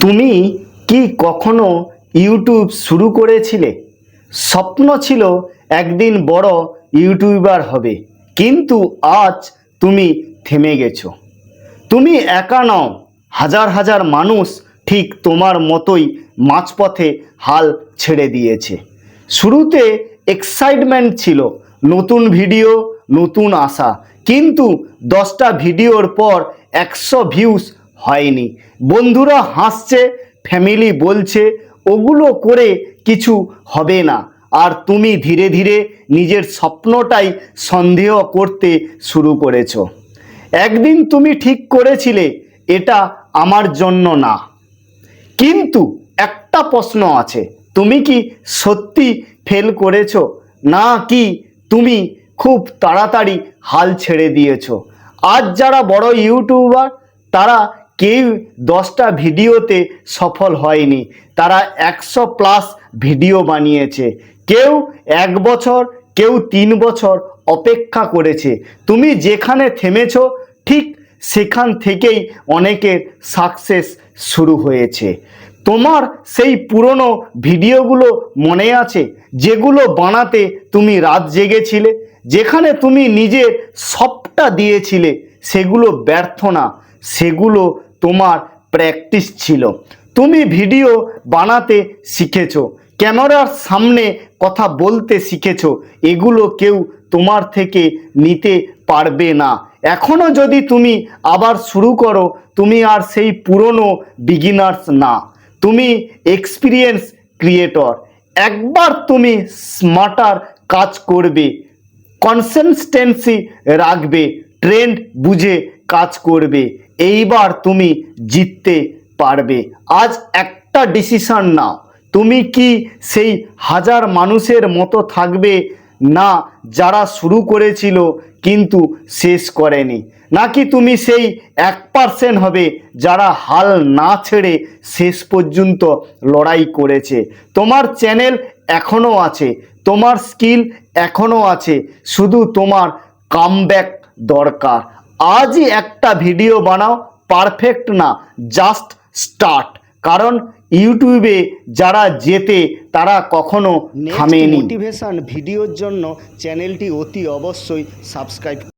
তুমি কি কখনো ইউটিউব শুরু করেছিলে? স্বপ্ন ছিল একদিন বড় ইউটিউবার হবে, কিন্তু আজ তুমি থেমে গেছো। তুমি একা নও, হাজার হাজার মানুষ ঠিক তোমার মতোই মাঝপথে হাল ছেড়ে দিয়েছে। শুরুতে এক্সাইটমেন্ট ছিল, নতুন ভিডিও, নতুন আশা, কিন্তু 10টা ভিডিওর পর 100 ভিউজ হয়নি। বন্ধুরা হাসছে, ফ্যামিলি বলছে ওগুলো করে কিছু হবে না, আর তুমি ধীরে ধীরে নিজের স্বপ্নটাই সন্দেহ করতে শুরু করেছো। একদিন তুমি ঠিক করেছিলে এটা আমার জন্য না, কিন্তু একটা প্রশ্ন আছে, তুমি কি সত্যি ফেল করেছো, না কি তুমি খুব তাড়াতাড়ি হাল ছেড়ে দিয়েছো? আজ যারা বড় ইউটিউবার তারা কেউ 10টা ভিডিওতে সফল হয়নি, তারা 100+ ভিডিও বানিয়েছে। কেউ 1 বছর, কেউ 3 বছর অপেক্ষা করেছে। তুমি যেখানে থেমেছো ঠিক সেখান থেকেই অনেকের সাকসেস শুরু হয়েছে। তোমার সেই পুরনো ভিডিওগুলো মনে আছে, যেগুলো বানাতে তুমি রাত জেগেছিলে, যেখানে তুমি নিজের সবটা দিয়েছিলে? সেগুলো ব্যর্থ না, সেগুলো তোমার প্র্যাকটিস ছিল। তুমি ভিডিও বানাতে শিখেছো, ক্যামেরার সামনে কথা বলতে শিখেছো, এগুলো কেউ তোমার থেকে নিতে পারবে না। এখনো যদি তুমি আবার শুরু করো, তুমি আর সেই পুরনো বিগিনার্স না, তুমি এক্সপিরিয়েন্স ক্রিয়েটর। একবার তুমি স্মার্টার কাজ করবে, কনসিস্টেন্সি রাখবে, ট্রেন্ড বুঝে কাজ করবে, এইবার তুমি জিততে পারবে। আজ একটা ডিসিশন নাও, তুমি কি সেই হাজার মানুষের মতো থাকবে না যারা শুরু করেছিল কিন্তু শেষ করেনি, নাকি তুমি সেই 1% হবে যারা হাল না ছেড়ে শেষ পর্যন্ত লড়াই করেছে? তোমার চ্যানেল এখনও আছে, তোমার স্কিল এখনও আছে, শুধু তোমার কামব্যাক দরকার। আজই একটা ভিডিও বানাও, পারফেক্ট না, জাস্ট স্টার্ট। কারণ ইউটিউবে যারা জেতে তারা কখনো থামেনি। মোটিভেশন ভিডিওর জন্য চ্যানেলটি অতি অবশ্যই সাবস্ক্রাইব